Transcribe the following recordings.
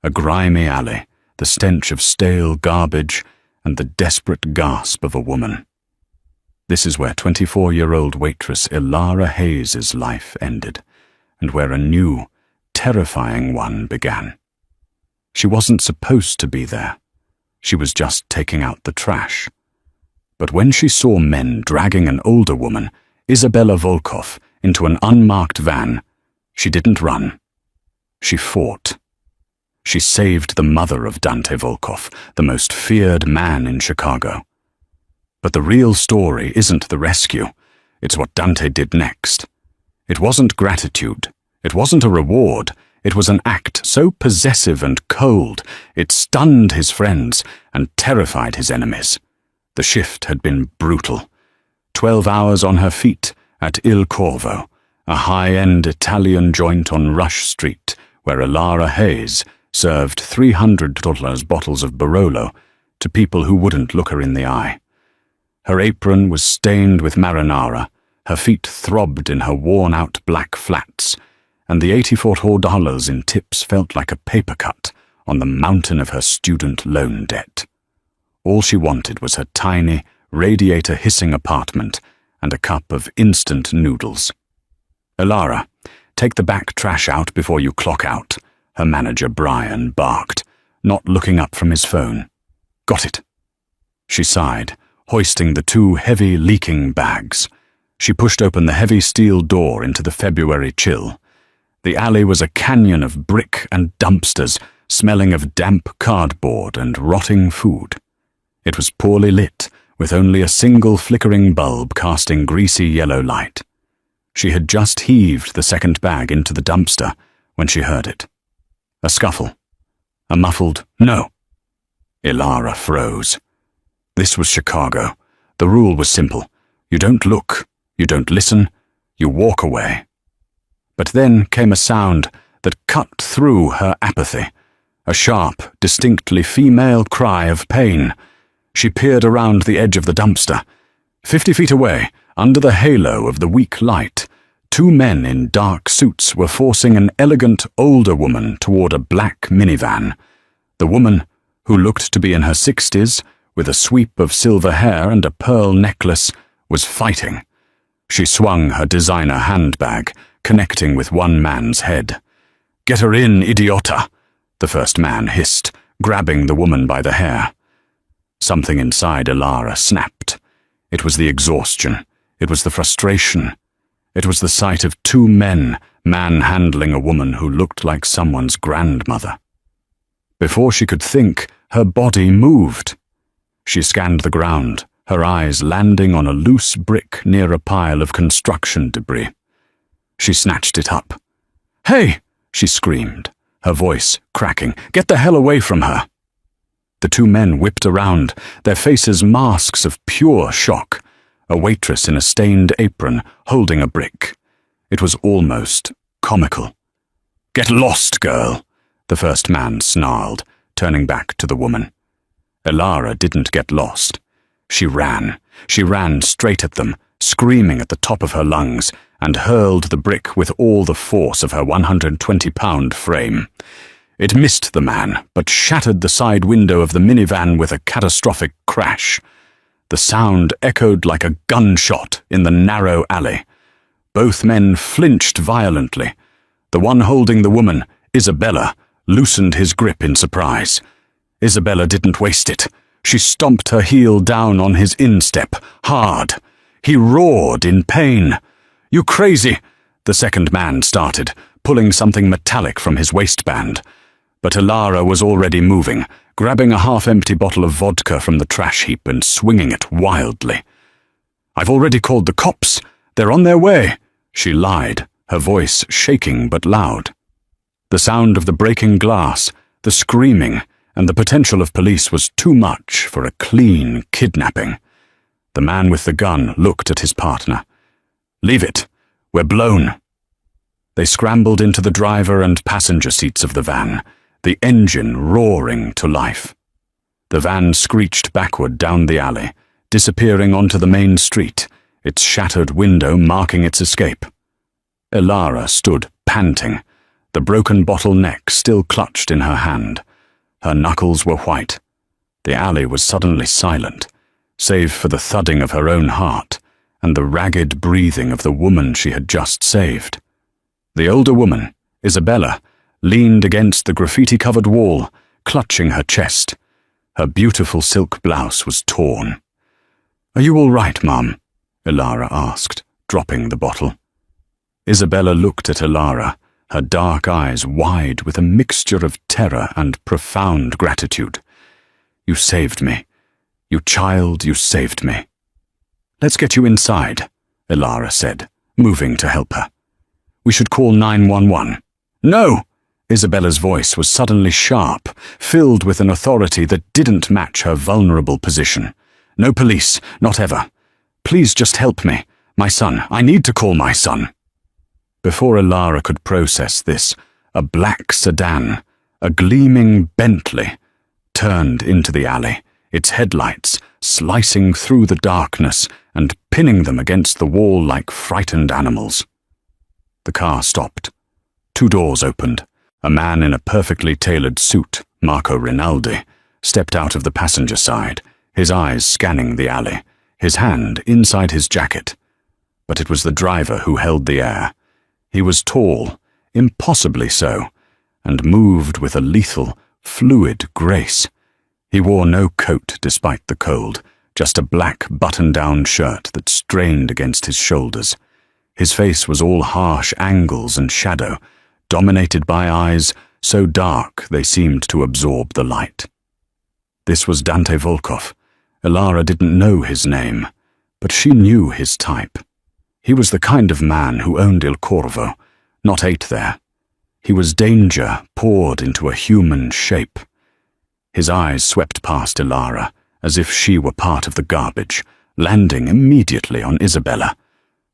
A grimy alley, the stench of stale garbage, and the desperate gasp of a woman. This is where 24-year-old waitress Ilara Hayes' life ended, and where a new, terrifying one began. She wasn't supposed to be there. She was just taking out the trash. But when she saw men dragging an older woman, Isabella Volkov, into an unmarked van, she didn't run. She fought. She saved the mother of Dante Volkov, the most feared man in Chicago. But the real story isn't the rescue. It's what Dante did next. It wasn't gratitude. It wasn't a reward. It was an act so possessive and cold, it stunned his friends and terrified his enemies. The shift had been brutal. 12 hours on her feet at Il Corvo, a high-end Italian joint on Rush Street, where Ilara Hayes served $300 bottles of Barolo to people who wouldn't look her in the eye. Her apron was stained with marinara, her feet throbbed in her worn-out black flats, and the $84 in tips felt like a paper cut on the mountain of her student loan debt. All she wanted was her tiny, radiator-hissing apartment and a cup of instant noodles. "Ilara, take the back trash out before you clock out," her manager Brian barked, not looking up from his phone. "Got it." She sighed, hoisting the 2 heavy, leaking bags. She pushed open the heavy steel door into the February chill. The alley was a canyon of brick and dumpsters, smelling of damp cardboard and rotting food. It was poorly lit, with only a single flickering bulb casting greasy yellow light. She had just heaved the second bag into the dumpster when she heard it. A scuffle. A muffled "No." Ilara froze. This was Chicago. The rule was simple. You don't look, you don't listen, you walk away. But then came a sound that cut through her apathy, a sharp, distinctly female cry of pain. She peered around the edge of the dumpster. 50 feet away, under the halo of the weak light, 2 men in dark suits were forcing an elegant older woman toward a black minivan. The woman, who looked to be in her 60s, with a sweep of silver hair and a pearl necklace, was fighting. She swung her designer handbag, connecting with one man's head. "Get her in, idiota," the first man hissed, grabbing the woman by the hair. Something inside Ilara snapped. It was the exhaustion. It was the frustration. It was the sight of 2 men manhandling a woman who looked like someone's grandmother. Before she could think, her body moved. She scanned the ground, her eyes landing on a loose brick near a pile of construction debris. She snatched it up. "Hey!" she screamed, her voice cracking. "Get the hell away from her!" The 2 men whipped around, their faces masks of pure shock. A waitress in a stained apron, holding a brick. It was almost comical. "Get lost, girl," the first man snarled, turning back to the woman. Ilara didn't get lost. She ran. She ran straight at them, screaming at the top of her lungs, and hurled the brick with all the force of her 120-pound frame. It missed the man, but shattered the side window of the minivan with a catastrophic crash. The sound echoed like a gunshot in the narrow alley. Both men flinched violently. The one holding the woman, Isabella, loosened his grip in surprise. Isabella didn't waste it. She stomped her heel down on his instep, hard. He roared in pain. "You crazy!" the second man started, pulling something metallic from his waistband. But Ilara was already moving, grabbing a half-empty bottle of vodka from the trash heap and swinging it wildly. "I've already called the cops. They're on their way," she lied, her voice shaking but loud. The sound of the breaking glass, the screaming, and the potential of police was too much for a clean kidnapping. The man with the gun looked at his partner. "Leave it. We're blown." They scrambled into the driver and passenger seats of the van, the engine roaring to life. The van screeched backward down the alley, disappearing onto the main street, its shattered window marking its escape. Ilara stood panting, the broken bottle neck still clutched in her hand. Her knuckles were white. The alley was suddenly silent, save for the thudding of her own heart and the ragged breathing of the woman she had just saved. The older woman, Isabella, leaned against the graffiti-covered wall, clutching her chest. Her beautiful silk blouse was torn. "Are you all right, Mum?" Ilara asked, dropping the bottle. Isabella looked at Ilara, her dark eyes wide with a mixture of terror and profound gratitude. "You saved me. You child, you saved me." "Let's get you inside," Ilara said, moving to help her. "We should call 911. "No!" Isabella's voice was suddenly sharp, filled with an authority that didn't match her vulnerable position. "No police, not ever. Please just help me. My son. I need to call my son." Before Ilara could process this, a black sedan, a gleaming Bentley, turned into the alley, its headlights slicing through the darkness and pinning them against the wall like frightened animals. The car stopped. 2 doors opened. A man in a perfectly tailored suit, Marco Rinaldi, stepped out of the passenger side, his eyes scanning the alley, his hand inside his jacket. But it was the driver who held the air. He was tall, impossibly so, and moved with a lethal, fluid grace. He wore no coat despite the cold, just a black button-down shirt that strained against his shoulders. His face was all harsh angles and shadow, dominated by eyes so dark they seemed to absorb the light. This was Dante Volkov. Ilara didn't know his name, but she knew his type. He was the kind of man who owned Il Corvo, not ate there. He was danger poured into a human shape. His eyes swept past Ilara, as if she were part of the garbage, landing immediately on Isabella.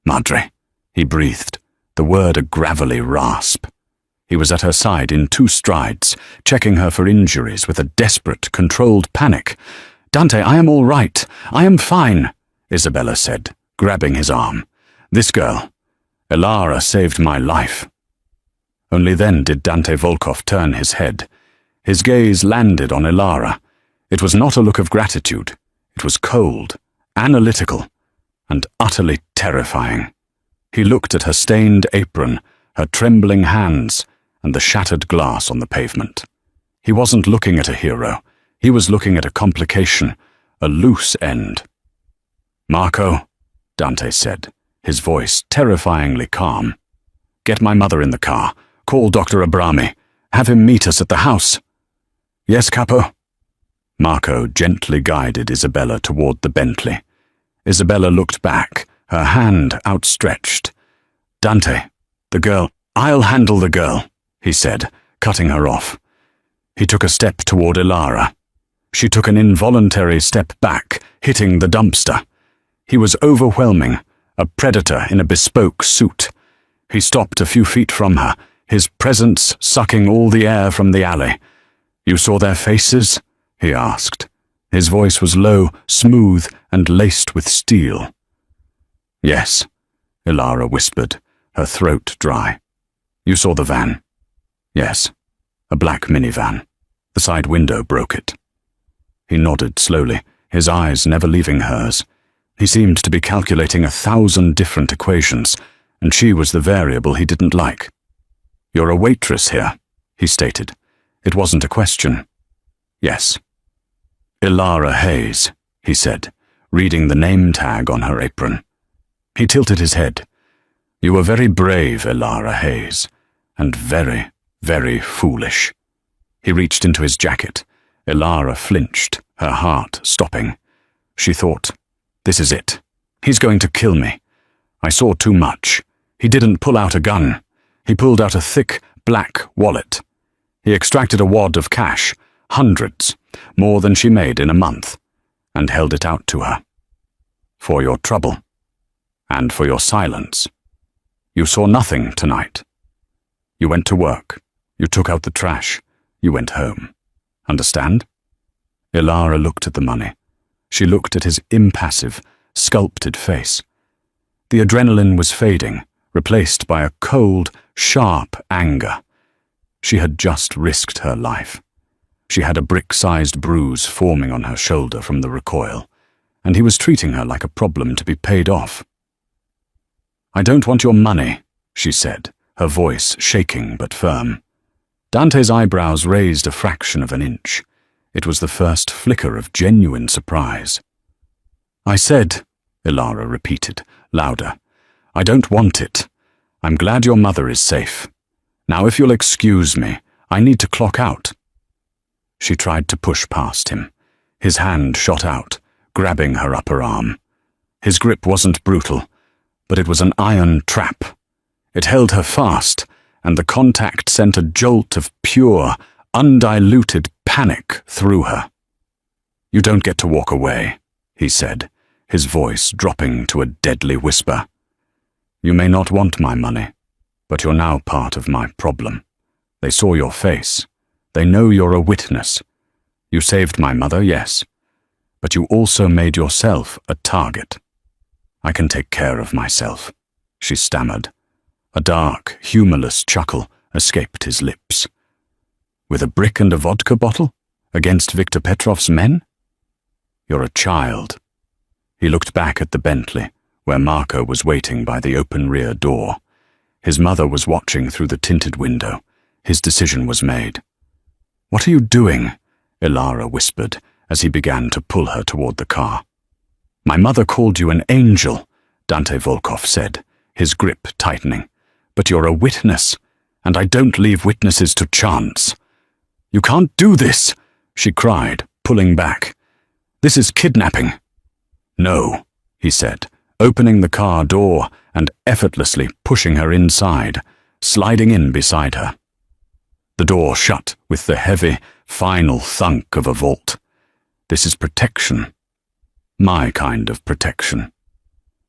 "Madre," he breathed, the word a gravelly rasp. He was at her side in 2 strides, checking her for injuries with a desperate, controlled panic. "Dante, I am all right. I am fine," Isabella said, grabbing his arm. "This girl, Ilara, saved my life." Only then did Dante Volkov turn his head. His gaze landed on Ilara. It was not a look of gratitude. It was cold, analytical, and utterly terrifying. He looked at her stained apron, her trembling hands, and the shattered glass on the pavement. He wasn't looking at a hero. He was looking at a complication, a loose end. "Marco," Dante said, his voice terrifyingly calm. "Get my mother in the car. Call Dr. Abrami. Have him meet us at the house." "Yes, Capo." Marco gently guided Isabella toward the Bentley. Isabella looked back, her hand outstretched. "Dante, the girl—" "I'll handle the girl," he said, cutting her off. He took a step toward Ilara. She took an involuntary step back, hitting the dumpster. He was overwhelming, a predator in a bespoke suit. He stopped a few feet from her, his presence sucking all the air from the alley. "You saw their faces?" he asked. His voice was low, smooth, and laced with steel. "Yes," Ilara whispered, her throat dry. "You saw the van?" "Yes, a black minivan. The side window broke it." He nodded slowly, his eyes never leaving hers. He seemed to be calculating 1,000 different equations, and she was the variable he didn't like. "You're a waitress here," he stated. It wasn't a question. "Yes." "Ilara Hayes," he said, reading the name tag on her apron. He tilted his head. "You were very brave, Ilara Hayes, and very, very foolish." He reached into his jacket. Ilara flinched, her heart stopping. She thought, "This is it. He's going to kill me. I saw too much." He didn't pull out a gun. He pulled out a thick, black wallet. He extracted a wad of cash, hundreds, more than she made in a month, and held it out to her. "For your trouble. And for your silence. You saw nothing tonight. You went to work. You took out the trash. You went home. Understand?" Ilara looked at the money. She looked at his impassive, sculpted face. The adrenaline was fading, replaced by a cold, sharp anger. She had just risked her life. She had a brick-sized bruise forming on her shoulder from the recoil, and he was treating her like a problem to be paid off. "I don't want your money," she said, her voice shaking but firm. Dante's eyebrows raised a fraction of an inch. It was the first flicker of genuine surprise. "I said," Ilara repeated, louder, "I don't want it. I'm glad your mother is safe. Now if you'll excuse me, I need to clock out." She tried to push past him. His hand shot out, grabbing her upper arm. His grip wasn't brutal, but it was an iron trap. It held her fast, and the contact sent a jolt of pure, undiluted panic through her. "You don't get to walk away," he said, his voice dropping to a deadly whisper. "You may not want my money, but you're now part of my problem. They saw your face. They know you're a witness. You saved my mother, yes, but you also made yourself a target. I can take care of myself," she stammered. A dark, humorless chuckle escaped his lips. "With a brick and a vodka bottle? Against Viktor Petrov's men? You're a child." He looked back at the Bentley, where Marco was waiting by the open rear door. His mother was watching through the tinted window. His decision was made. "What are you doing?" Ilara whispered as he began to pull her toward the car. "My mother called you an angel," Dante Volkov said, his grip tightening. "But you're a witness, and I don't leave witnesses to chance." "You can't do this," she cried, pulling back. "This is kidnapping." "No," he said, opening the car door and effortlessly pushing her inside, sliding in beside her. The door shut with the heavy, final thunk of a vault. "This is protection. My kind of protection."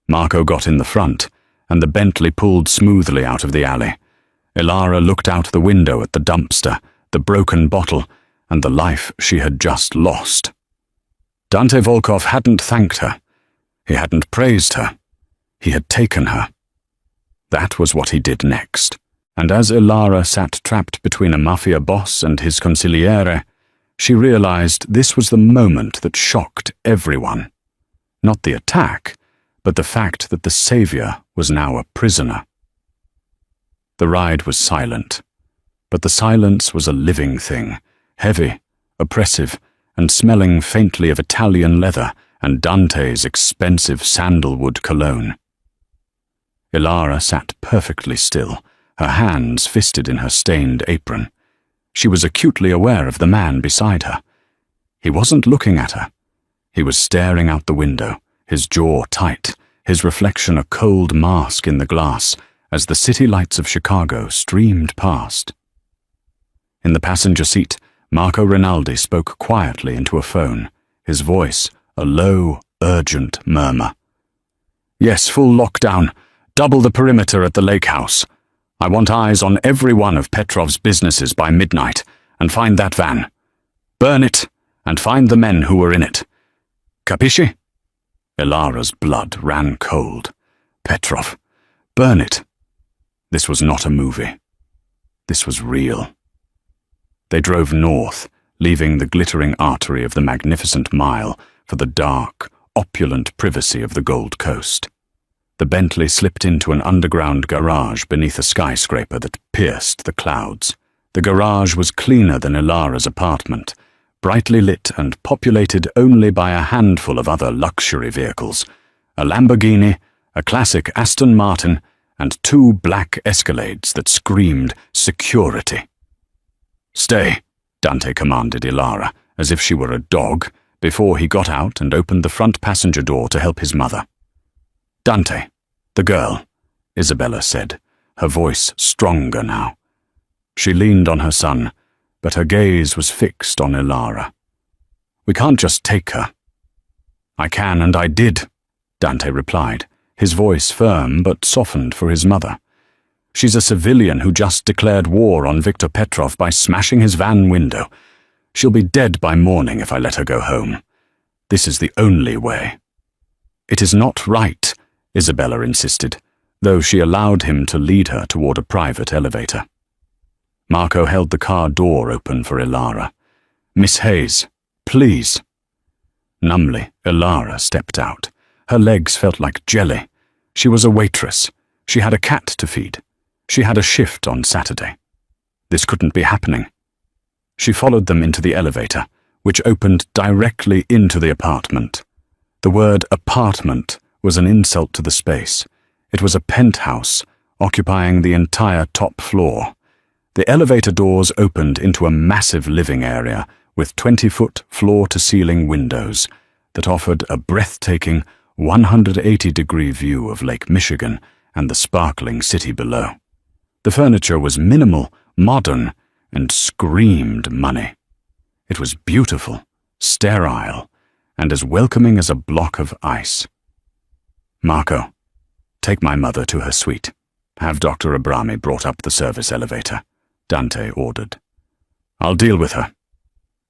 Marco got in the front, and the Bentley pulled smoothly out of the alley. Ilara looked out the window at the dumpster, the broken bottle, and the life she had just lost. Dante Volkov hadn't thanked her. He hadn't praised her. He had taken her. That was what he did next. And as Ilara sat trapped between a Mafia boss and his consigliere, she realized this was the moment that shocked everyone. Not the attack, but the fact that the savior was now a prisoner. The ride was silent, but the silence was a living thing, heavy, oppressive, and smelling faintly of Italian leather and Dante's expensive sandalwood cologne. Ilara sat perfectly still, her hands fisted in her stained apron. She was acutely aware of the man beside her. He wasn't looking at her. He was staring out the window, his jaw tight, his reflection a cold mask in the glass as the city lights of Chicago streamed past. In the passenger seat, Marco Rinaldi spoke quietly into a phone, his voice a low, urgent murmur. "Yes, full lockdown. Double the perimeter at the lake house. I want eyes on every one of Petrov's businesses by midnight, and find that van. Burn it, and find the men who were in it. Capisci?" Ilara's blood ran cold. Petrov. Burn it. This was not a movie. This was real. They drove north, leaving the glittering artery of the Magnificent Mile for the dark, opulent privacy of the Gold Coast. The Bentley slipped into an underground garage beneath a skyscraper that pierced the clouds. The garage was cleaner than Ilara's apartment, brightly lit and populated only by a handful of other luxury vehicles, a Lamborghini, a classic Aston Martin, and 2 black Escalades that screamed security. "Stay," Dante commanded Ilara, as if she were a dog, before he got out and opened the front passenger door to help his mother. "Dante, the girl," Isabella said, her voice stronger now. She leaned on her son, but her gaze was fixed on Ilara. "We can't just take her." "I can, and I did," Dante replied, his voice firm but softened for his mother. "She's a civilian who just declared war on Viktor Petrov by smashing his van window. She'll be dead by morning if I let her go home. This is the only way." "It is not right," Isabella insisted, though she allowed him to lead her toward a private elevator. Marco held the car door open for Ilara. "Miss Hayes, please." Numbly, Ilara stepped out. Her legs felt like jelly. She was a waitress. She had a cat to feed. She had a shift on Saturday. This couldn't be happening. She followed them into the elevator, which opened directly into the apartment. The word apartment was an insult to the space. It was a penthouse, occupying the entire top floor. The elevator doors opened into a massive living area with 20-foot floor-to-ceiling windows that offered a breathtaking 180-degree view of Lake Michigan and the sparkling city below. The furniture was minimal, modern, and screamed money. It was beautiful, sterile, and as welcoming as a block of ice. "Marco, take my mother to her suite. Have Dr. Abrami brought up the service elevator," Dante ordered. "I'll deal with her."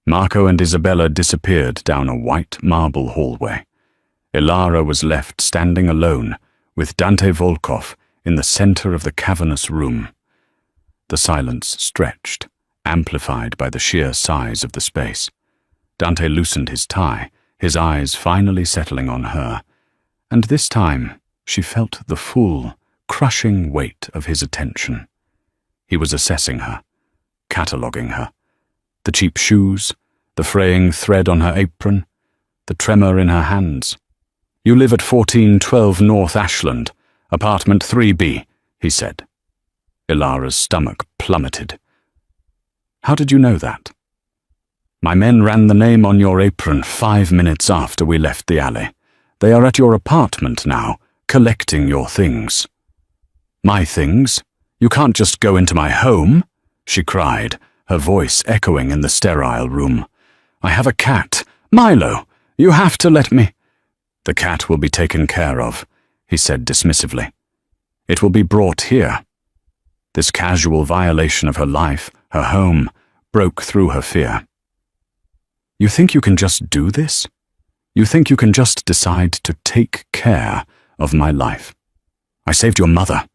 Marco and Isabella disappeared down a white marble hallway. Ilara was left standing alone with Dante Volkov in the center of the cavernous room. The silence stretched, amplified by the sheer size of the space. Dante loosened his tie, his eyes finally settling on her, and this time she felt the full, crushing weight of his attention. He was assessing her, cataloguing her. The cheap shoes, the fraying thread on her apron, the tremor in her hands. "You live at 1412 North Ashland, apartment 3B, he said. Ilara's stomach plummeted. "How did you know that?" "My men ran the name on your apron 5 minutes after we left the alley. They are at your apartment now, collecting your things." "My things? You can't just go into my home," she cried, her voice echoing in the sterile room. "I have a cat. Milo, you have to let me—" "The cat will be taken care of," he said dismissively. "It will be brought here." This casual violation of her life, her home, broke through her fear. "You think you can just do this? You think you can just decide to take care of my life? I saved your mother.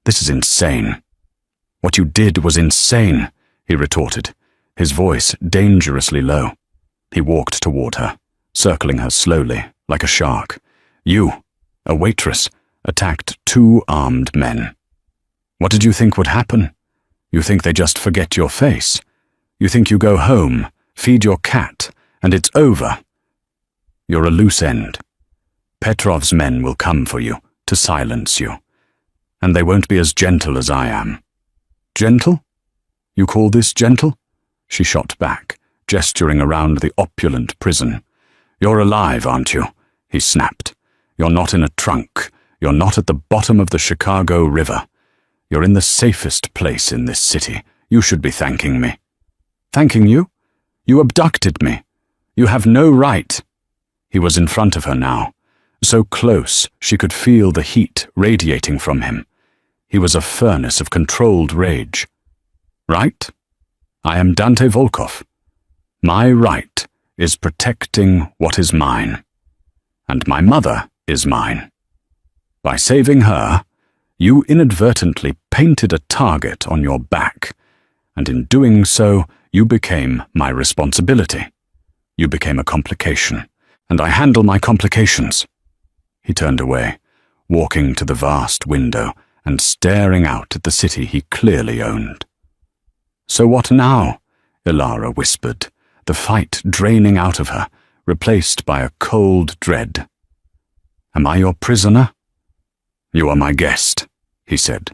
This is insane." "What you did was insane," he retorted, his voice dangerously low. He walked toward her, circling her slowly, like a shark. "You, a waitress, attacked 2 armed men. What did you think would happen? You think they just forget your face? You think you go home, feed your cat, and it's over? You're a loose end. Petrov's men will come for you, to silence you. And they won't be as gentle as I am." "Gentle? You call this gentle?" She shot back, gesturing around the opulent prison. "You're alive, aren't you?" he snapped. "You're not in a trunk. You're not at the bottom of the Chicago River. You're in the safest place in this city. You should be thanking me." "Thanking you? You abducted me. You have no right." He was in front of her now, so close she could feel the heat radiating from him. He was a furnace of controlled rage. "Right? I am Dante Volkov. My right is protecting what is mine. And my mother is mine. By saving her, you inadvertently painted a target on your back, and in doing so, you became my responsibility. You became a complication, and I handle my complications." He turned away, walking to the vast window and staring out at the city he clearly owned. "So what now?" Ilara whispered, the fight draining out of her, replaced by a cold dread. "Am I your prisoner?" "You are my guest," he said,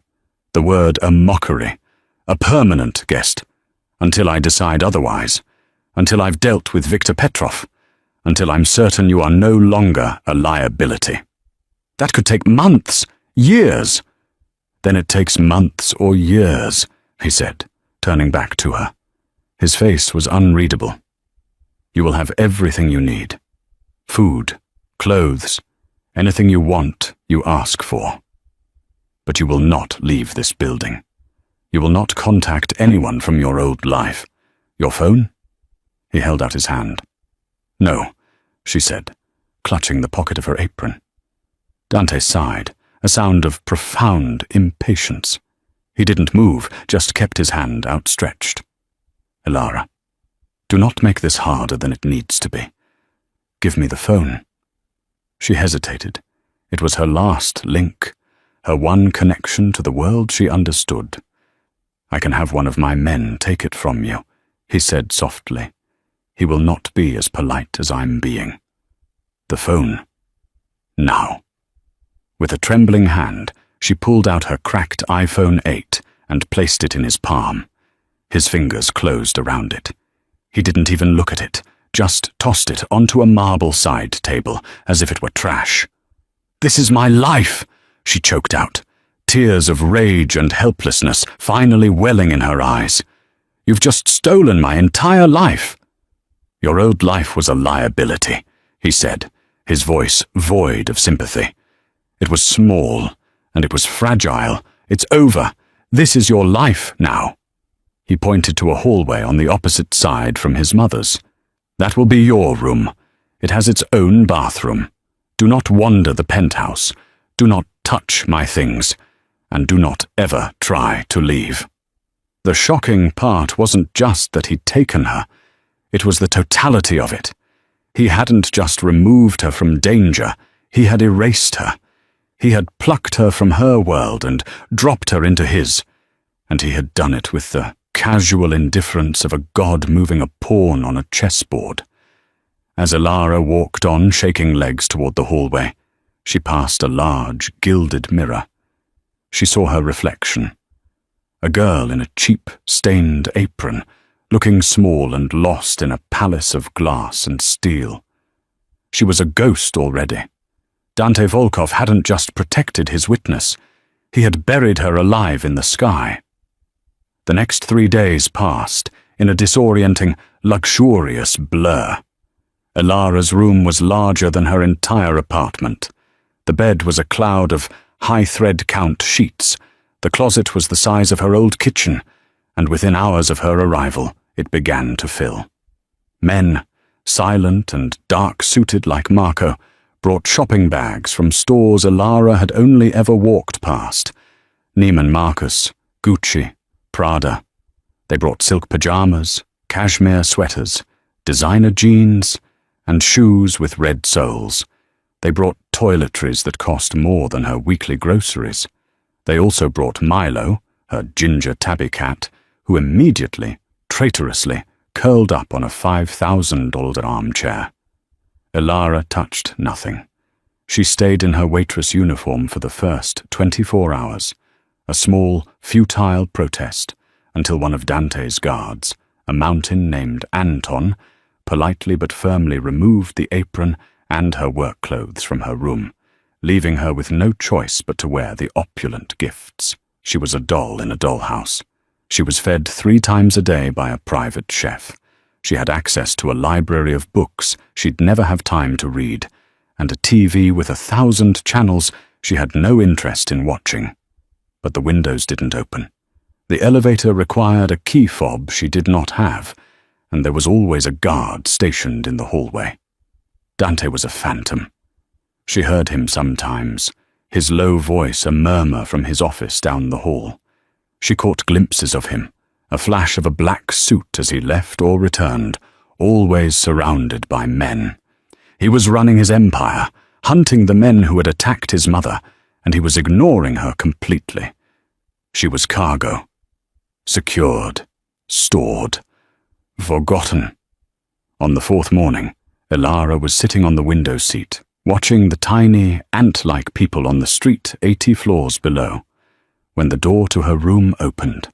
the word a mockery, "a permanent guest, until I decide otherwise, until I've dealt with Viktor Petrov, until I'm certain you are no longer a liability." "That could take months, years." "Then it takes months or years," he said, turning back to her. His face was unreadable. "You will have everything you need. Food, clothes, anything you want, you ask for. But you will not leave this building. You will not contact anyone from your old life. Your phone?" He held out his hand. "No," she said, clutching the pocket of her apron. Dante sighed, a sound of profound impatience. He didn't move, just kept his hand outstretched. "Elara, do not make this harder than it needs to be. Give me the phone." She hesitated. It was her last link, her one connection to the world she understood. "I can have one of my men take it from you," he said softly. "He will not be as polite as I'm being. The phone. Now." With a trembling hand, she pulled out her cracked iPhone 8 and placed it in his palm. His fingers closed around it. He didn't even look at it, just tossed it onto a marble side table as if it were trash. "This is my life," she choked out, tears of rage and helplessness finally welling in her eyes. "You've just stolen my entire life." "Your old life was a liability," he said, his voice void of sympathy. "It was small, and it was fragile. It's over. This is your life now." He pointed to a hallway on the opposite side from his mother's. "That will be your room. It has its own bathroom. Do not wander the penthouse. Do not touch my things. And do not ever try to leave." The shocking part wasn't just that he'd taken her. It was the totality of it. He hadn't just removed her from danger. He had erased her. He had plucked her from her world and dropped her into his. And he had done it with the casual indifference of a god moving a pawn on a chessboard. As Elara walked on shaking legs toward the hallway, she passed a large, gilded mirror. She saw her reflection. A girl in a cheap, stained apron, looking small and lost in a palace of glass and steel. She was a ghost already. Dante Volkov hadn't just protected his witness. He had buried her alive in the sky. The next 3 days passed in a disorienting, luxurious blur. Elara's room was larger than her entire apartment. The bed was a cloud of high-thread count sheets. The closet was the size of her old kitchen, and within hours of her arrival, it began to fill. Men, silent and dark-suited like Marco, brought shopping bags from stores Elara had only ever walked past. Neiman Marcus, Gucci, Prada. They brought silk pajamas, cashmere sweaters, designer jeans, and shoes with red soles. They brought toiletries that cost more than her weekly groceries. They also brought Milo, her ginger tabby cat, who immediately, traitorously, curled up on a $5,000 armchair. Elara touched nothing. She stayed in her waitress uniform for the first 24 hours, a small, futile protest, until one of Dante's guards, a mountain named Anton, politely but firmly removed the apron and her work clothes from her room, leaving her with no choice but to wear the opulent gifts. She was a doll in a dollhouse. She was fed 3 times a day by a private chef. She had access to a library of books she'd never have time to read, and a TV with 1,000 channels she had no interest in watching. But the windows didn't open. The elevator required a key fob she did not have, and there was always a guard stationed in the hallway. Dante was a phantom. She heard him sometimes, his low voice a murmur from his office down the hall. She caught glimpses of him, a flash of a black suit as he left or returned, always surrounded by men. He was running his empire, hunting the men who had attacked his mother, and he was ignoring her completely. She was cargo. Secured. Stored. Forgotten. On the 4th morning, Elara was sitting on the window seat, watching the tiny, ant-like people on the street 80 floors below, when the door to her room opened.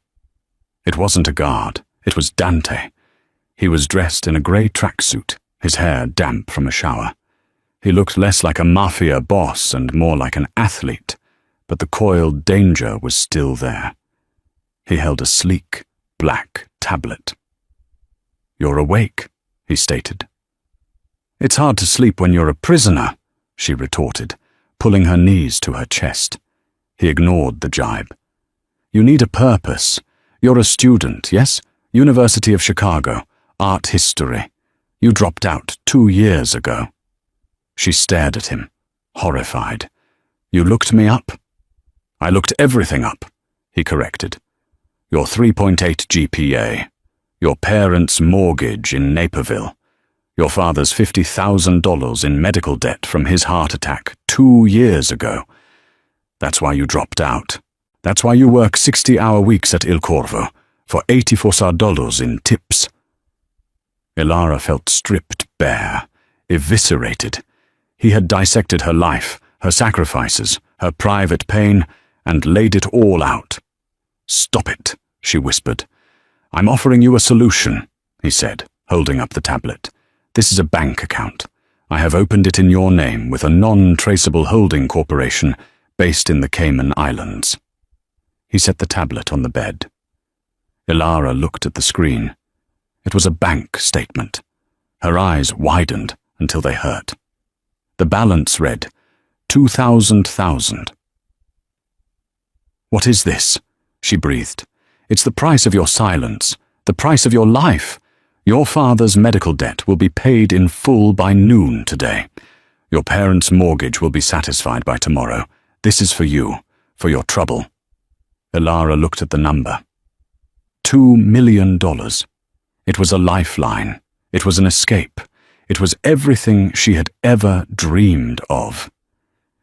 It wasn't a guard. It was Dante. He was dressed in a grey tracksuit, his hair damp from a shower. He looked less like a Mafia boss and more like an athlete, but the coiled danger was still there. He held a sleek, black tablet. "You're awake," he stated. "It's hard to sleep when you're a prisoner," she retorted, pulling her knees to her chest. He ignored the jibe. "You need a purpose. You're a student, yes? University of Chicago, art history. You dropped out 2 years ago." She stared at him, horrified. "You looked me up?" "I looked everything up," he corrected. Your 3.8 GPA. Your parents' mortgage in Naperville. Your father's $50,000 in medical debt from his heart attack 2 years ago. That's why you dropped out. That's why you work 60-hour weeks at Il Corvo for $84 in tips. Ilara felt stripped bare, eviscerated. He had dissected her life, her sacrifices, her private pain, and laid it all out. "Stop it," she whispered. "I'm offering you a solution," he said, holding up the tablet. "This is a bank account. I have opened it in your name with a non-traceable holding corporation based in the Cayman Islands." He set the tablet on the bed. Ilara looked at the screen. It was a bank statement. Her eyes widened until they hurt. The balance read, 2,000,000. "What is this?" she breathed. "It's the price of your silence, the price of your life. Your father's medical debt will be paid in full by noon today. Your parents' mortgage will be satisfied by tomorrow. This is for you, for your trouble." Ilara looked at the number. $2 million. It was a lifeline. It was an escape. It was everything she had ever dreamed of.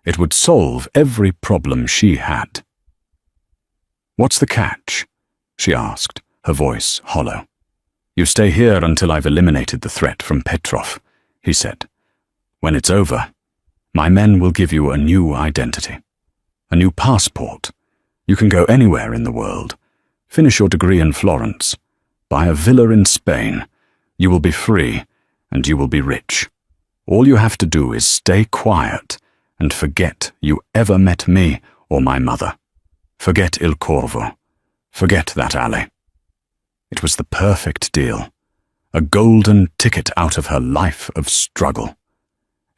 It would solve every problem she had. "What's the catch?" she asked, her voice hollow. "You stay here until I've eliminated the threat from Petrov," he said. "When it's over, my men will give you a new identity, a new passport. You can go anywhere in the world. Finish your degree in Florence. Buy a villa in Spain. You will be free, and you will be rich. All you have to do is stay quiet and forget you ever met me or my mother. Forget Il Corvo. Forget that alley." It was the perfect deal. A golden ticket out of her life of struggle.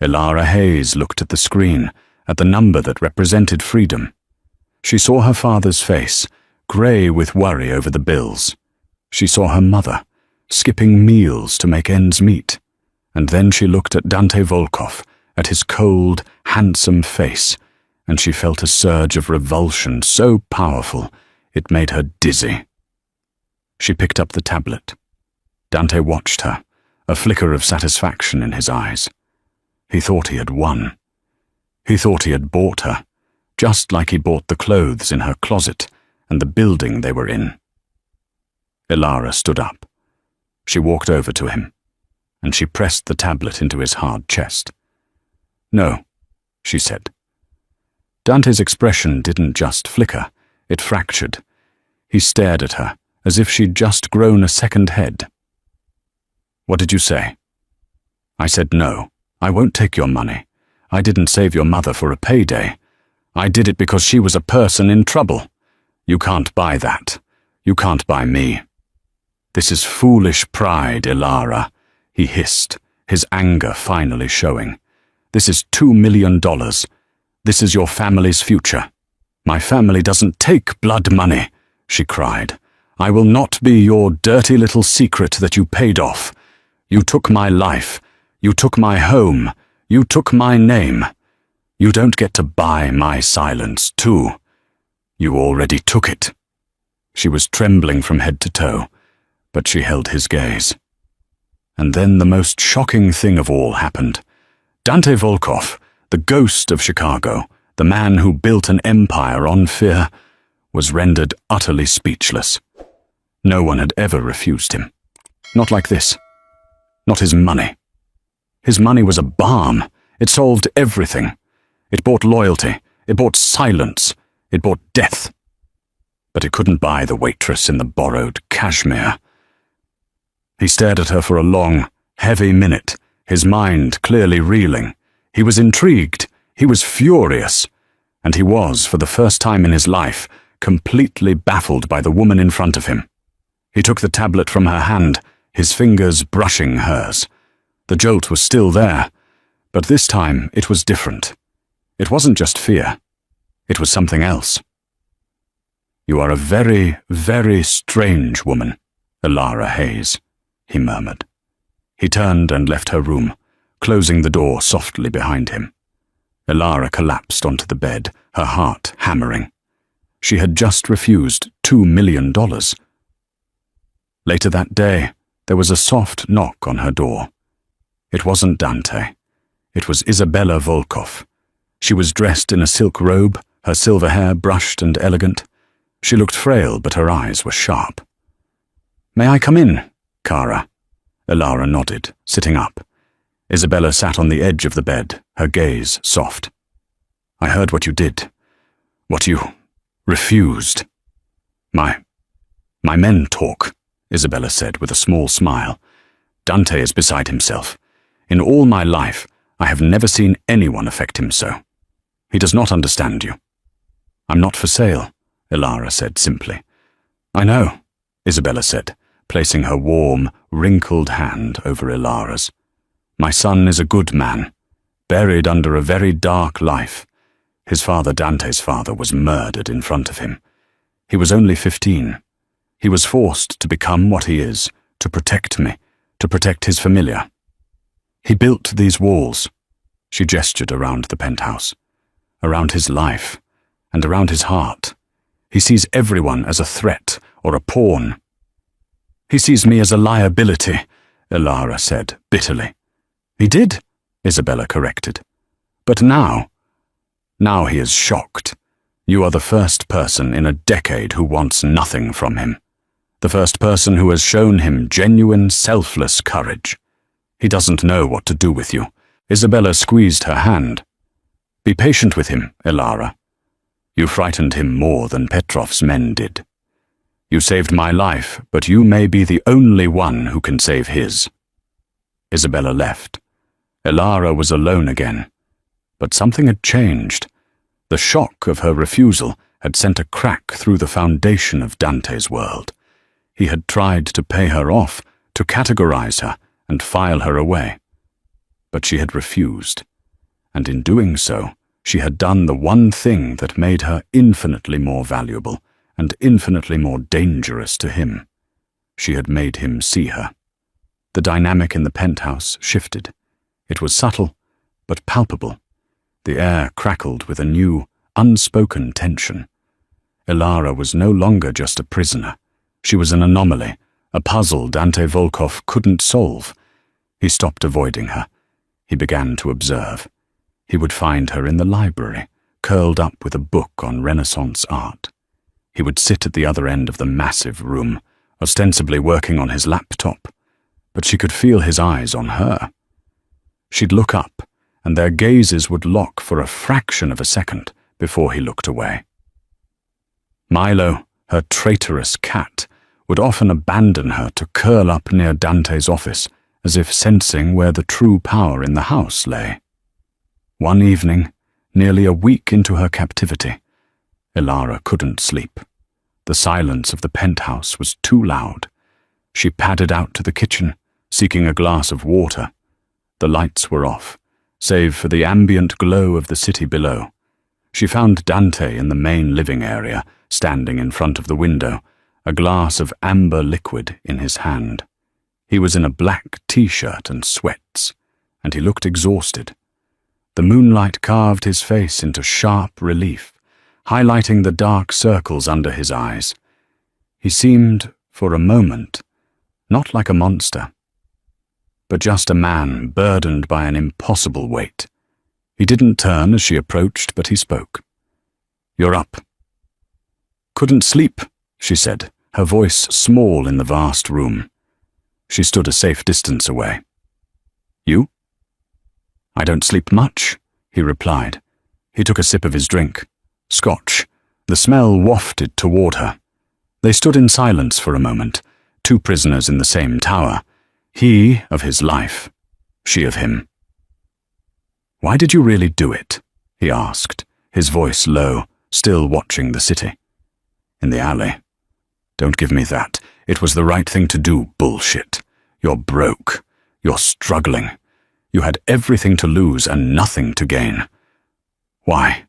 Ilara Hayes looked at the screen, at the number that represented freedom. She saw her father's face, grey with worry over the bills. She saw her mother, skipping meals to make ends meet. And then she looked at Dante Volkov, at his cold, handsome face, and she felt a surge of revulsion so powerful it made her dizzy. She picked up the tablet. Dante watched her, a flicker of satisfaction in his eyes. He thought he had won. He thought he had bought her, just like he bought the clothes in her closet and the building they were in. Ilara stood up. She walked over to him, and she pressed the tablet into his hard chest. "No," she said. Dante's expression didn't just flicker, it fractured. He stared at her, as if she'd just grown a second head. "What did you say?" "I said no. I won't take your money. I didn't save your mother for a payday. I did it because she was a person in trouble. You can't buy that. You can't buy me." "This is foolish pride, Ilara," he hissed, his anger finally showing. "This is $2 million. This is your family's future." "My family doesn't take blood money," she cried. "I will not be your dirty little secret that you paid off. You took my life. You took my home. You took my name. You don't get to buy my silence, too. You already took it." She was trembling from head to toe, but she held his gaze. And then the most shocking thing of all happened. Dante Volkov, the ghost of Chicago, the man who built an empire on fear, was rendered utterly speechless. No one had ever refused him. Not like this. Not his money. His money was a balm. It solved everything. It bought loyalty. It bought silence. It bought death. But it couldn't buy the waitress in the borrowed cashmere. He stared at her for a long, heavy minute, his mind clearly reeling. He was intrigued. He was furious. And he was, for the first time in his life, completely baffled by the woman in front of him. He took the tablet from her hand, his fingers brushing hers. The jolt was still there, but this time it was different. It wasn't just fear. It was something else. "You are a very, very strange woman, Ilara Hayes," he murmured. He turned and left her room, closing the door softly behind him. Ilara collapsed onto the bed, her heart hammering. She had just refused $2 million. Later that day, there was a soft knock on her door. It wasn't Dante. It was Isabella Volkov. She was dressed in a silk robe, her silver hair brushed and elegant. She looked frail, but her eyes were sharp. "May I come in, Kara?" Ilara nodded, sitting up. Isabella sat on the edge of the bed, her gaze soft. "I heard what you did. What you refused." My men talk," Isabella said with a small smile. "Dante is beside himself. In all my life, I have never seen anyone affect him so. He does not understand you." "I'm not for sale," Ilara said simply. "I know," Isabella said, placing her warm, wrinkled hand over Ilara's. "My son is a good man, buried under a very dark life. His father, Dante's father, was murdered in front of him. He was only 15. He was forced to become what he is, to protect me, to protect his familia. He built these walls." She gestured around the penthouse. "Around his life, and around his heart. He sees everyone as a threat or a pawn." "He sees me as a liability," Ilara said bitterly. "He did," Isabella corrected. "But now he is shocked. You are the first person in a decade who wants nothing from him. The first person who has shown him genuine, selfless courage. He doesn't know what to do with you." Isabella squeezed her hand. "Be patient with him, Ilara. You frightened him more than Petrov's men did. You saved my life, but you may be the only one who can save his." Isabella left. Ilara was alone again. But something had changed. The shock of her refusal had sent a crack through the foundation of Dante's world. He had tried to pay her off, to categorize her and file her away. But she had refused, and in doing so, she had done the one thing that made her infinitely more valuable and infinitely more dangerous to him. She had made him see her. The dynamic in the penthouse shifted. It was subtle, but palpable. The air crackled with a new, unspoken tension. Ilara was no longer just a prisoner. She was an anomaly, a puzzle Dante Volkov couldn't solve. He stopped avoiding her. He began to observe. He would find her in the library, curled up with a book on Renaissance art. He would sit at the other end of the massive room, ostensibly working on his laptop, but she could feel his eyes on her. She'd look up, and their gazes would lock for a fraction of a second before he looked away. Milo, her traitorous cat, would often abandon her to curl up near Dante's office, as if sensing where the true power in the house lay. One evening, nearly a week into her captivity, Ilara couldn't sleep. The silence of the penthouse was too loud. She padded out to the kitchen, seeking a glass of water. The lights were off, save for the ambient glow of the city below. She found Dante in the main living area, standing in front of the window, a glass of amber liquid in his hand. He was in a black t-shirt and sweats, and he looked exhausted. The moonlight carved his face into sharp relief, highlighting the dark circles under his eyes. He seemed, for a moment, not like a monster, but just a man burdened by an impossible weight. He didn't turn as she approached, but he spoke. "You're up." "Couldn't sleep," she said, her voice small in the vast room. She stood a safe distance away. "You?" "I don't sleep much," he replied. He took a sip of his drink. Scotch. The smell wafted toward her. They stood in silence for a moment, two prisoners in the same tower. He of his life, she of him. "Why did you really do it?" he asked, his voice low, still watching the city. "In the alley. Don't give me that. It was the right thing to do, bullshit. You're broke. You're struggling. You had everything to lose and nothing to gain. Why?"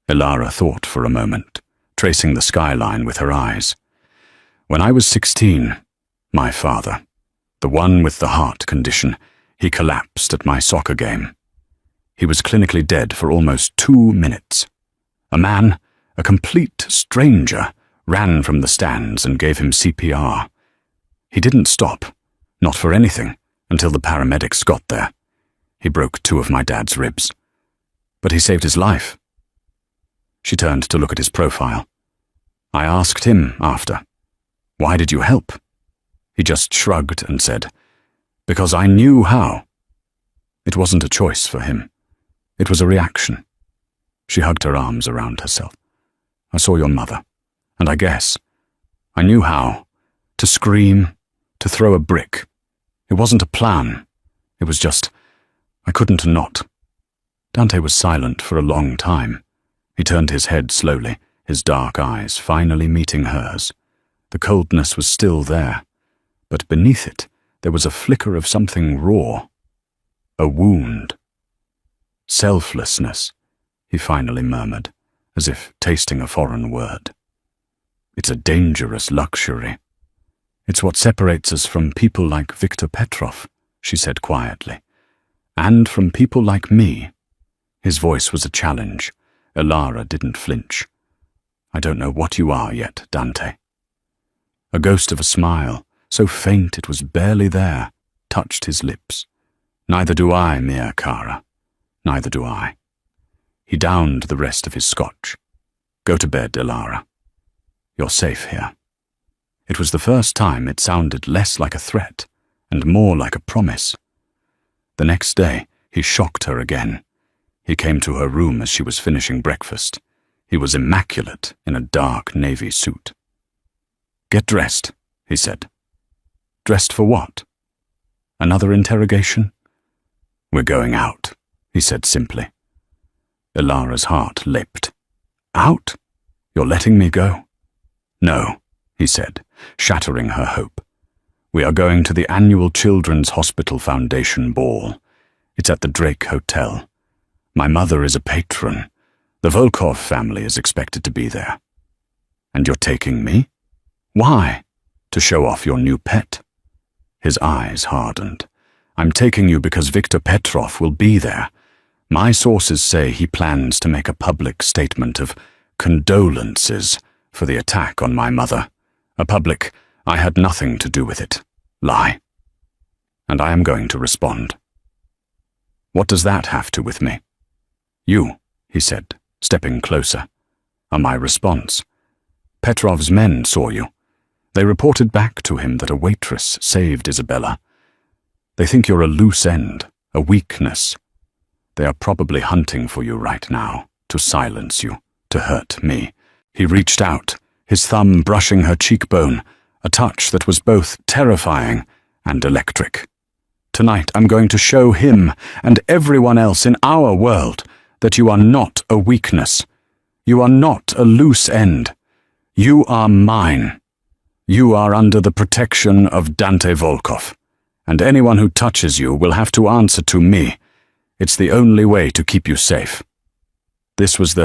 Ilara thought for a moment, tracing the skyline with her eyes. "When I was 16, my father, the one with the heart condition, he collapsed at my soccer game. He was clinically dead for almost 2 minutes. A man, A complete stranger ran from the stands and gave him CPR. He didn't stop, not for anything, until the paramedics got there. He broke 2 of my dad's ribs. But he saved his life. She turned to look at his profile. I asked him after, "Why did you help?" He just shrugged and said, "Because I knew how." It wasn't a choice for him. It was a reaction. She hugged her arms around herself. "I saw your mother, and I guess I knew how. To scream, to throw a brick. It wasn't a plan. It was just, I couldn't not." Dante was silent for a long time. He turned his head slowly, his dark eyes finally meeting hers. The coldness was still there, but beneath it there was a flicker of something raw. A wound. "Selflessness," he finally murmured, as if tasting a foreign word. "It's a dangerous luxury. It's what separates us from people like Viktor Petrov," she said quietly. "And from people like me." His voice was a challenge. Ilara didn't flinch. "I don't know what you are yet, Dante." A ghost of a smile, so faint it was barely there, touched his lips. "Neither do I, mia cara. Neither do I." He downed the rest of his scotch. "Go to bed, Ilara. You're safe here." It was the first time it sounded less like a threat and more like a promise. The next day, he shocked her again. He came to her room as she was finishing breakfast. He was immaculate in a dark navy suit. "Get dressed," he said. "Dressed for what? Another interrogation?" "We're going out," he said simply. Ilara's heart leapt. "Out? You're letting me go?" "No," he said, shattering her hope. "We are going to the annual Children's Hospital Foundation ball. It's at the Drake Hotel. My mother is a patron. The Volkov family is expected to be there." "And you're taking me? Why? To show off your new pet?" His eyes hardened. "I'm taking you because Viktor Petrov will be there. My sources say he plans to make a public statement of condolences for the attack on my mother. A public, I had nothing to do with it, lie. And I am going to respond." "What does that have to with me?" "You," he said, stepping closer, "are my response. Petrov's men saw you. They reported back to him that a waitress saved Isabella. They think you're a loose end, a weakness. They are probably hunting for you right now, to silence you, to hurt me." He reached out, his thumb brushing her cheekbone, a touch that was both terrifying and electric. "Tonight I'm going to show him and everyone else in our world that you are not a weakness. You are not a loose end. You are mine. You are under the protection of Dante Volkov, and anyone who touches you will have to answer to me. It's the only way to keep you safe." This was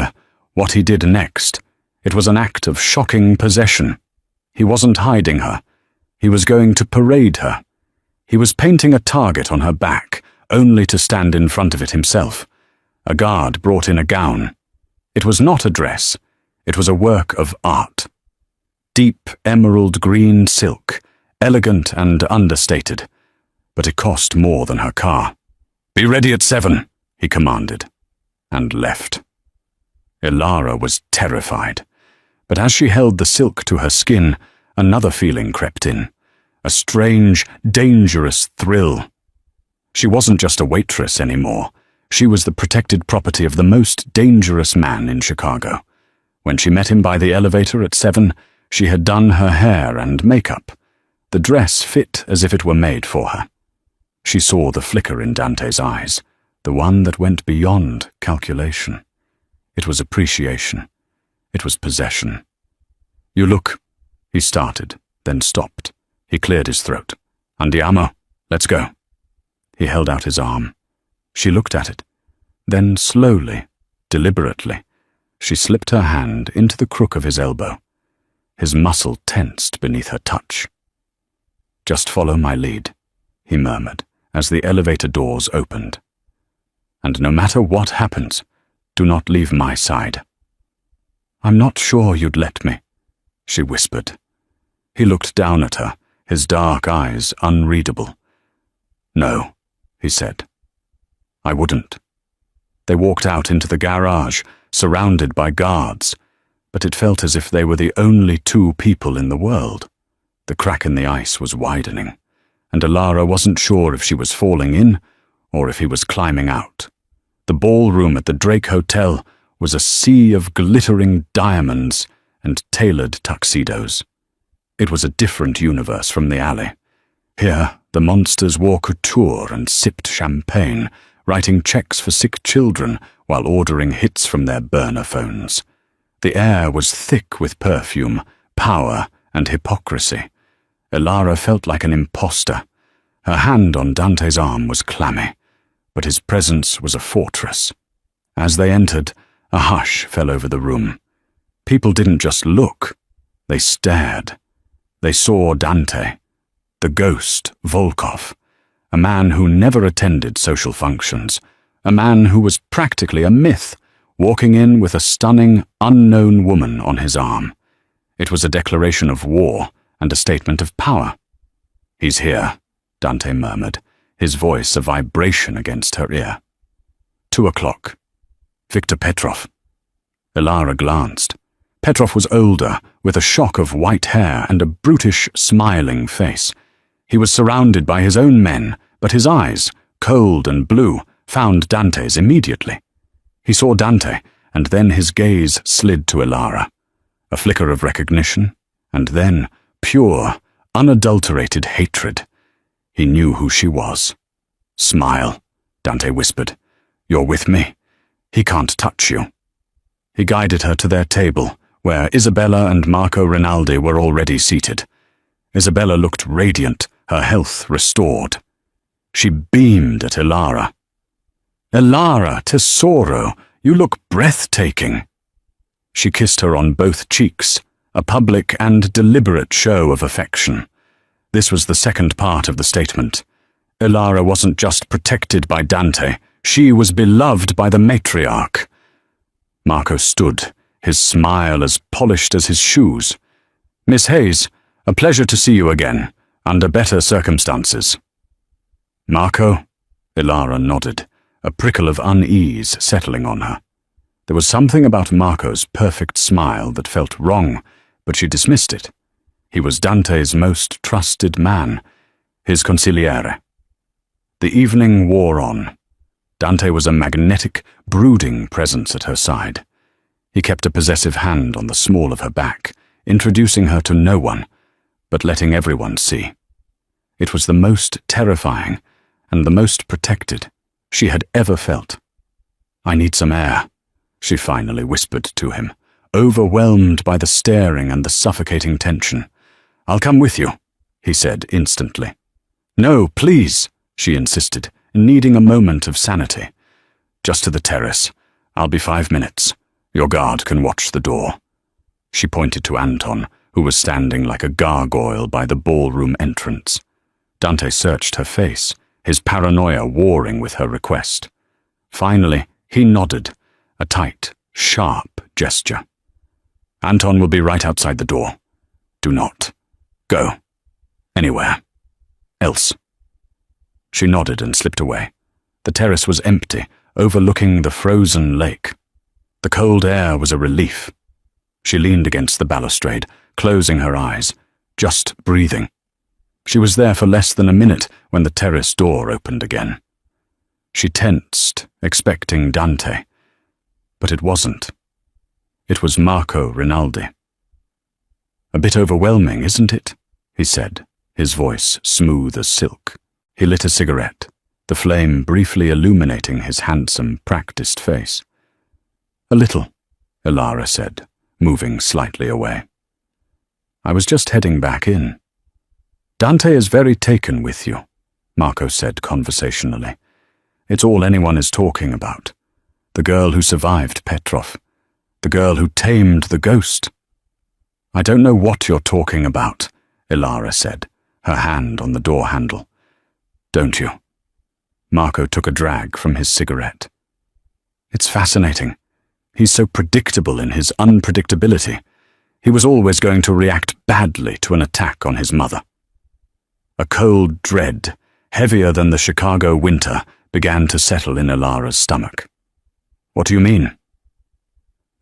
what he did next. It was an act of shocking possession. He wasn't hiding her. He was going to parade her. He was painting a target on her back, only to stand in front of it himself. A guard brought in a gown. It was not a dress. It was a work of art. Deep emerald green silk, elegant and understated. But it cost more than her car. "Be ready at 7, he commanded, and left. Ilara was terrified. But as she held the silk to her skin, another feeling crept in. A strange, dangerous thrill. She wasn't just a waitress anymore. She was the protected property of the most dangerous man in Chicago. When she met him by the elevator at 7, she had done her hair and makeup. The dress fit as if it were made for her. She saw the flicker in Dante's eyes, the one that went beyond calculation. It was appreciation. It was possession. "You look," he started, then stopped. He cleared his throat. "Andiamo, let's go." He held out his arm. She looked at it. Then slowly, deliberately, she slipped her hand into the crook of his elbow. His muscle tensed beneath her touch. "Just follow my lead," he murmured as the elevator doors opened. "And no matter what happens, do not leave my side." I'm not sure you'd let me, she whispered. He looked down at her, his dark eyes unreadable. No, he said. I wouldn't. They walked out into the garage, surrounded by guards, but it felt as if they were the only two people in the world. The crack in the ice was widening, and Elara wasn't sure if she was falling in or if he was climbing out. The ballroom at the Drake Hotel was a sea of glittering diamonds and tailored tuxedos. It was a different universe from the alley. Here, the monsters wore couture and sipped champagne, writing checks for sick children while ordering hits from their burner phones. The air was thick with perfume, power, and hypocrisy. Elara felt like an imposter. Her hand on Dante's arm was clammy, but his presence was a fortress. As they entered, a hush fell over the room. People didn't just look, they stared. They saw Dante, the ghost Volkov, a man who never attended social functions, a man who was practically a myth, walking in with a stunning, unknown woman on his arm. It was a declaration of war and a statement of power. He's here, Dante murmured, his voice a vibration against her ear. 2 o'clock. Viktor Petrov. Elara glanced. Petrov was older, with a shock of white hair and a brutish, smiling face. He was surrounded by his own men, but his eyes, cold and blue, found Dante's immediately. He saw Dante, and then his gaze slid to Elara. A flicker of recognition, and then pure, unadulterated hatred. He knew who she was. Smile, Dante whispered. You're with me. He can't touch you. He guided her to their table, where Isabella and Marco Rinaldi were already seated. Isabella looked radiant, her health restored. She beamed at Elara. Elara, tesoro, you look breathtaking. She kissed her on both cheeks, a public and deliberate show of affection. This was the second part of the statement. Elara wasn't just protected by Dante, she was beloved by the matriarch. Marco stood, his smile as polished as his shoes. Miss Hayes, a pleasure to see you again, under better circumstances. Marco? Elara nodded, a prickle of unease settling on her. There was something about Marco's perfect smile that felt wrong, but she dismissed it. He was Dante's most trusted man, his consigliere. The evening wore on. Dante was a magnetic, brooding presence at her side. He kept a possessive hand on the small of her back, introducing her to no one, but letting everyone see. It was the most terrifying and the most protected she had ever felt. I need some air, she finally whispered to him, overwhelmed by the staring and the suffocating tension. I'll come with you, he said instantly. No, please, she insisted, needing a moment of sanity. Just to the terrace. I'll be 5 minutes. Your guard can watch the door. She pointed to Anton, who was standing like a gargoyle by the ballroom entrance. Dante searched her face, his paranoia warring with her request. Finally, he nodded, a tight, sharp gesture. Anton will be right outside the door. Do not. Go. Anywhere. Else. She nodded and slipped away. The terrace was empty, overlooking the frozen lake. The cold air was a relief. She leaned against the balustrade, closing her eyes, just breathing. She was there for less than a minute when the terrace door opened again. She tensed, expecting Dante. But it wasn't. It was Marco Rinaldi. A bit overwhelming, isn't it? He said, his voice smooth as silk. He lit a cigarette, the flame briefly illuminating his handsome, practiced face. A little, Elara said, moving slightly away. I was just heading back in. Dante is very taken with you, Marco said conversationally. It's all anyone is talking about. The girl who survived Petrov. The girl who tamed the ghost. I don't know what you're talking about, Elara said, her hand on the door handle. Don't you? Marco took a drag from his cigarette. It's fascinating. He's so predictable in his unpredictability. He was always going to react badly to an attack on his mother. A cold dread, heavier than the Chicago winter, began to settle in Ilara's stomach. "What do you mean?"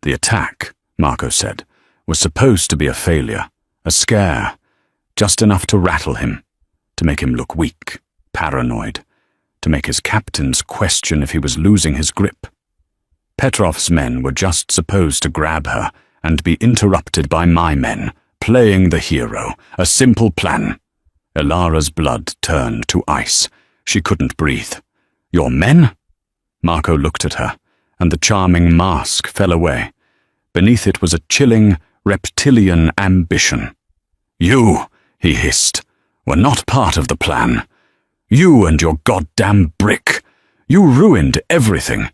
"The attack," Marco said, "was supposed to be a failure, a scare, just enough to rattle him, to make him look weak, paranoid, to make his captains question if he was losing his grip. Petrov's men were just supposed to grab her and be interrupted by my men, playing the hero, a simple plan." Ilara's blood turned to ice. She couldn't breathe. "Your men?" Marco looked at her, and the charming mask fell away. Beneath it was a chilling, reptilian ambition. "You," he hissed, "were not part of the plan. You and your goddamn brick. You ruined everything.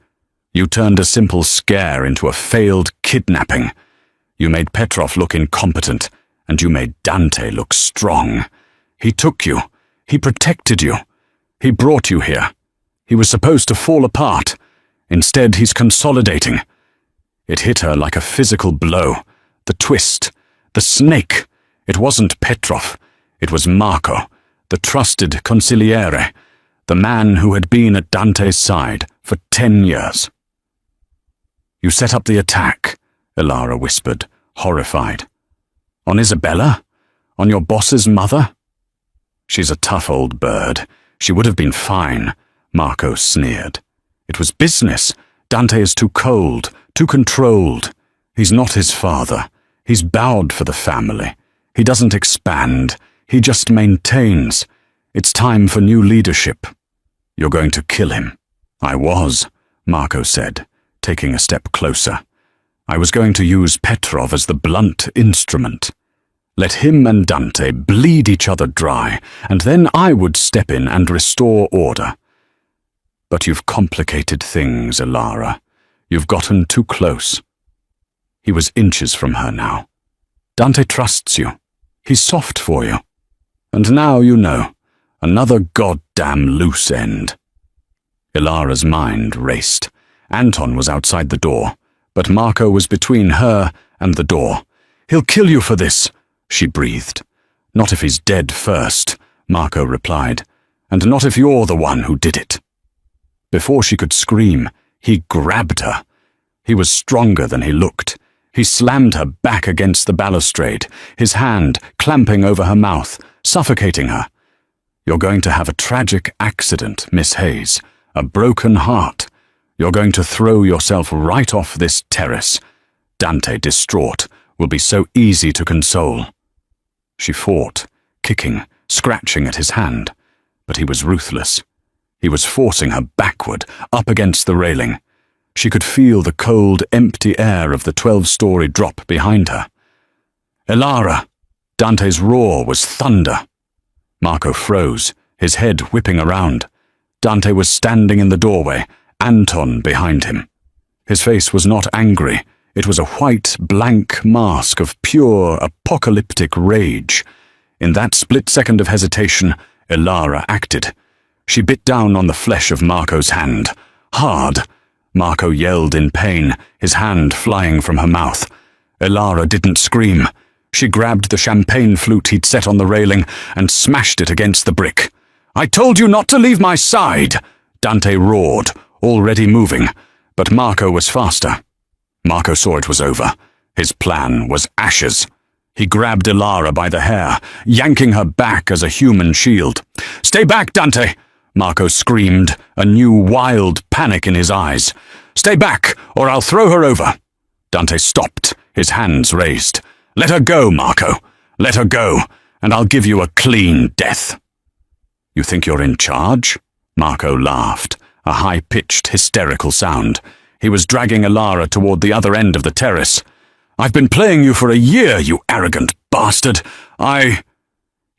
You turned a simple scare into a failed kidnapping. You made Petrov look incompetent, and you made Dante look strong. He took you. He protected you. He brought you here. He was supposed to fall apart. Instead, he's consolidating." It hit her like a physical blow. The twist. The snake. It wasn't Petrov. It was Marco, the trusted consigliere, the man who had been at Dante's side for 10 years. "You set up the attack," Ilara whispered, horrified. "On Isabella? On your boss's mother?" "She's a tough old bird. She would have been fine," Marco sneered. "It was business. Dante is too cold, too controlled. He's not his father. He's bowed for the family. He doesn't expand. He just maintains. It's time for new leadership. You're going to kill him." "I was," Marco said, taking a step closer. "I was going to use Petrov as the blunt instrument. Let him and Dante bleed each other dry, and then I would step in and restore order. But you've complicated things, Ilara. You've gotten too close." He was inches from her now. "Dante trusts you. He's soft for you. And now you know, another goddamn loose end." Ilara's mind raced. Anton was outside the door, but Marco was between her and the door. "He'll kill you for this," she breathed. "Not if he's dead first," Marco replied, "and not if you're the one who did it." Before she could scream, he grabbed her. He was stronger than he looked. He slammed her back against the balustrade, his hand clamping over her mouth, suffocating her. "You're going to have a tragic accident, Miss Hayes. A broken heart. You're going to throw yourself right off this terrace. Dante, distraught, will be so easy to console." She fought, kicking, scratching at his hand, but he was ruthless. He was forcing her backward, up against the railing. She could feel the cold, empty air of the 12-story drop behind her. "Ilara!" Dante's roar was thunder. Marco froze, his head whipping around. Dante was standing in the doorway, Anton behind him. His face was not angry. It was a white, blank mask of pure, apocalyptic rage. In that split second of hesitation, Ilara acted. She bit down on the flesh of Marco's hand. Hard. Marco yelled in pain, his hand flying from her mouth. Ilara didn't scream. She grabbed the champagne flute he'd set on the railing and smashed it against the brick. "I told you not to leave my side!" Dante roared, already moving, but Marco was faster. Marco saw it was over. His plan was ashes. He grabbed Ilara by the hair, yanking her back as a human shield. "Stay back, Dante!" Marco screamed, a new wild panic in his eyes. "Stay back, or I'll throw her over." Dante stopped, his hands raised. "Let her go, Marco. Let her go, and I'll give you a clean death." "You think you're in charge?" Marco laughed, a high-pitched, hysterical sound. He was dragging Ilara toward the other end of the terrace. "I've been playing you for a year, you arrogant bastard.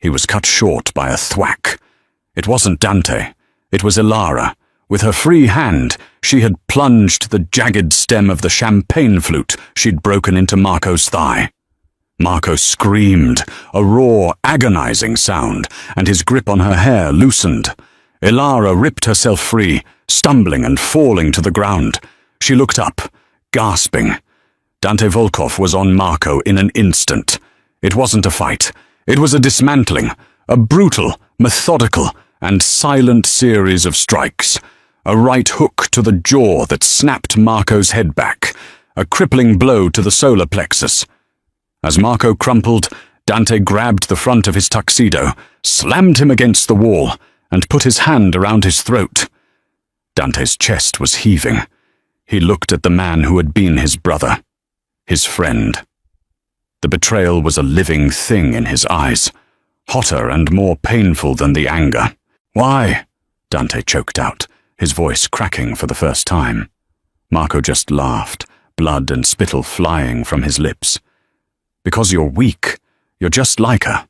He was cut short by a thwack. It wasn't Dante. It was Ilara. With her free hand, she had plunged the jagged stem of the champagne flute she'd broken into Marco's thigh. Marco screamed, a raw, agonizing sound, and his grip on her hair loosened. Ilara ripped herself free, stumbling and falling to the ground. She looked up, gasping. Dante Volkov was on Marco in an instant. It wasn't a fight. It was a dismantling, a brutal, methodical, and silent series of strikes. A right hook to the jaw that snapped Marco's head back, a crippling blow to the solar plexus. As Marco crumpled, Dante grabbed the front of his tuxedo, slammed him against the wall, and put his hand around his throat. Dante's chest was heaving. He looked at the man who had been his brother, his friend. The betrayal was a living thing in his eyes, hotter and more painful than the anger. "Why?" Dante choked out, his voice cracking for the first time. Marco just laughed, blood and spittle flying from his lips. "Because you're weak. You're just like her,"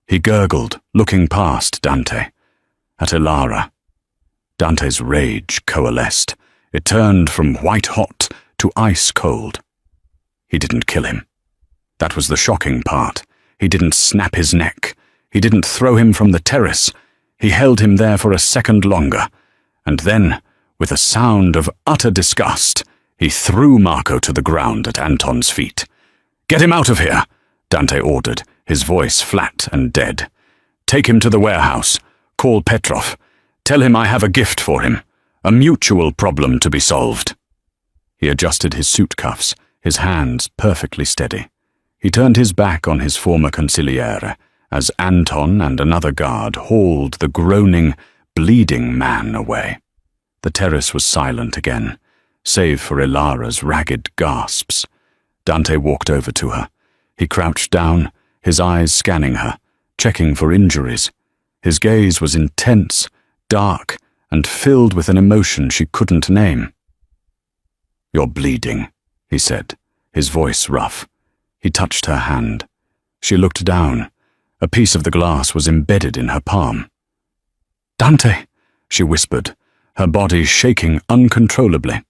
he gurgled, looking past Dante, at Ilara. Dante's rage coalesced. It turned from white-hot to ice-cold. He didn't kill him. That was the shocking part. He didn't snap his neck. He didn't throw him from the terrace. He held him there for a second longer, and then, with a sound of utter disgust, he threw Marco to the ground at Anton's feet. "Get him out of here," Dante ordered, his voice flat and dead. "Take him to the warehouse. Call Petrov. Tell him I have a gift for him. A mutual problem to be solved." He adjusted his suit cuffs, his hands perfectly steady. He turned his back on his former consigliere as Anton and another guard hauled the groaning, bleeding man away. The terrace was silent again, save for Ilara's ragged gasps. Dante walked over to her. He crouched down, his eyes scanning her, checking for injuries. His gaze was intense, dark, and filled with an emotion she couldn't name. "You're bleeding," he said, his voice rough. He touched her hand. She looked down. A piece of the glass was embedded in her palm. "Dante," she whispered, her body shaking uncontrollably.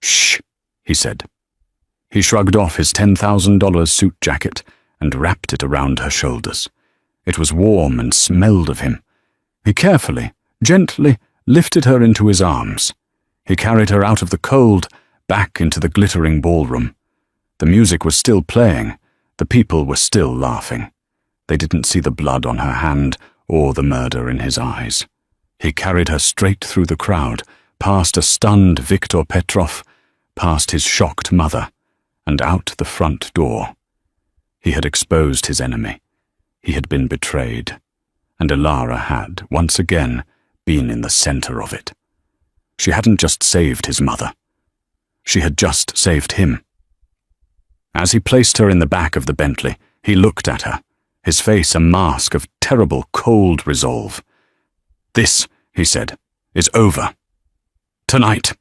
"Shh," he said. He shrugged off his $10,000 suit jacket and wrapped it around her shoulders. It was warm and smelled of him. He carefully, gently lifted her into his arms. He carried her out of the cold, back into the glittering ballroom. The music was still playing. The people were still laughing. They didn't see the blood on her hand or the murder in his eyes. He carried her straight through the crowd, past a stunned Viktor Petrov, past his shocked mother, and out the front door. He had exposed his enemy. He had been betrayed, and Ilara had, once again, been in the center of it. She hadn't just saved his mother. She had just saved him. As he placed her in the back of the Bentley, he looked at her, his face a mask of terrible, cold resolve. "This," he said, "is over. Tonight."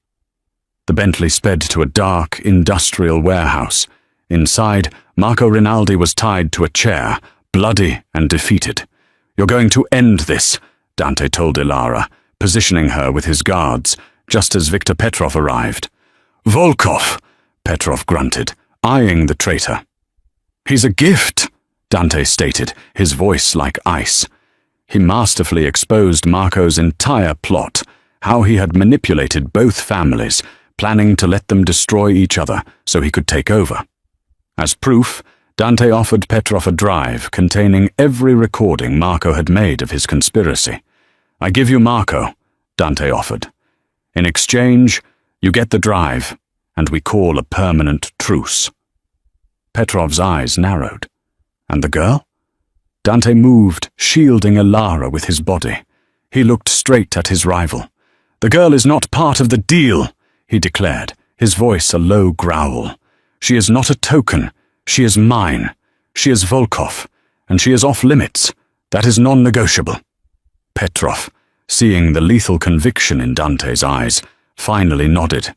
The Bentley sped to a dark, industrial warehouse. Inside, Marco Rinaldi was tied to a chair, bloody and defeated. "You're going to end this," Dante told Ilara, positioning her with his guards, just as Viktor Petrov arrived. "Volkov," Petrov grunted, eyeing the traitor. "He's a gift," Dante stated, his voice like ice. He masterfully exposed Marco's entire plot, how he had manipulated both families, planning to let them destroy each other so he could take over. As proof, Dante offered Petrov a drive containing every recording Marco had made of his conspiracy. "I give you Marco," Dante offered. "In exchange, you get the drive, and we call a permanent truce." Petrov's eyes narrowed. "And the girl?" Dante moved, shielding Ilara with his body. He looked straight at his rival. "The girl is not part of the deal," he declared, his voice a low growl. "She is not a token. She is mine. She is Volkov, and she is off limits. That is non-negotiable." Petrov, seeing the lethal conviction in Dante's eyes, finally nodded.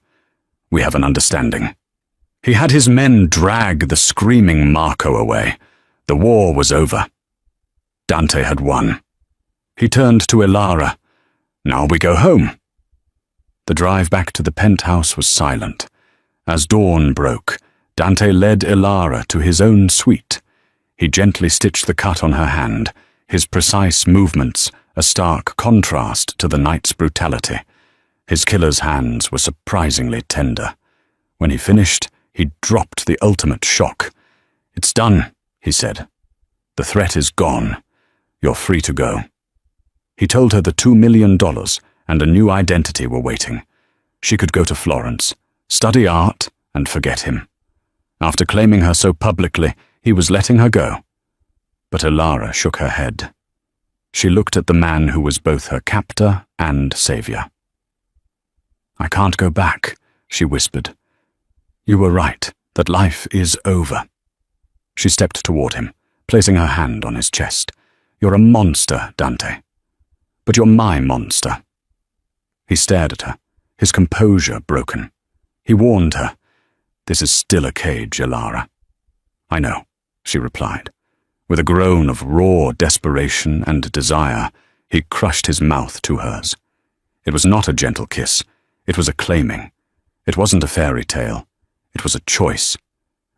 "We have an understanding." He had his men drag the screaming Marco away. The war was over. Dante had won. He turned to Ilara. "Now we go home." The drive back to the penthouse was silent. As dawn broke, Dante led Ilara to his own suite. He gently stitched the cut on her hand, his precise movements a stark contrast to the night's brutality. His killer's hands were surprisingly tender. When he finished, he dropped the ultimate shock. "It's done," he said. "The threat is gone. You're free to go." He told her the $2 million and a new identity were waiting. She could go to Florence, study art, and forget him. After claiming her so publicly, he was letting her go. But Elara shook her head. She looked at the man who was both her captor and savior. "I can't go back," she whispered. "You were right, that life is over." She stepped toward him, placing her hand on his chest. "You're a monster, Dante. But you're my monster." He stared at her, his composure broken. He warned her, "This is still a cage, Elara." "I know," she replied. With a groan of raw desperation and desire, he crushed his mouth to hers. It was not a gentle kiss. It was a claiming. It wasn't a fairy tale. It was a choice.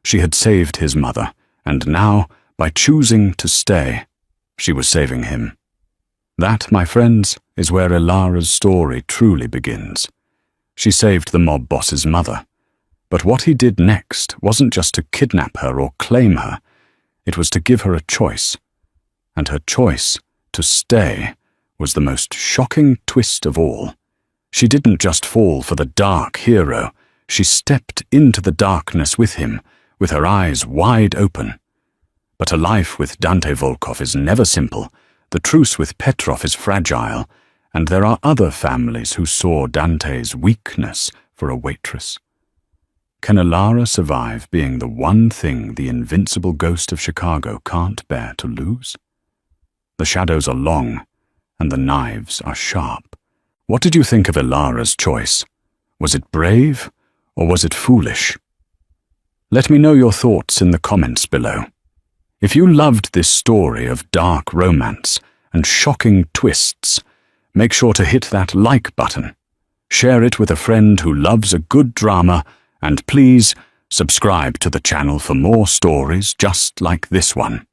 She had saved his mother, and now, by choosing to stay, she was saving him. That, my friends, is where Elara's story truly begins. She saved the mob boss's mother. But what he did next wasn't just to kidnap her or claim her. It was to give her a choice. And her choice, to stay, was the most shocking twist of all. She didn't just fall for the dark hero. She stepped into the darkness with him, with her eyes wide open. But a life with Dante Volkov is never simple. The truce with Petrov is fragile, and there are other families who saw Dante's weakness for a waitress. Can Elara survive being the one thing the invincible ghost of Chicago can't bear to lose? The shadows are long, and the knives are sharp. What did you think of Elara's choice? Was it brave, or was it foolish? Let me know your thoughts in the comments below. If you loved this story of dark romance and shocking twists, make sure to hit that like button. Share it with a friend who loves a good drama, and please subscribe to the channel for more stories just like this one.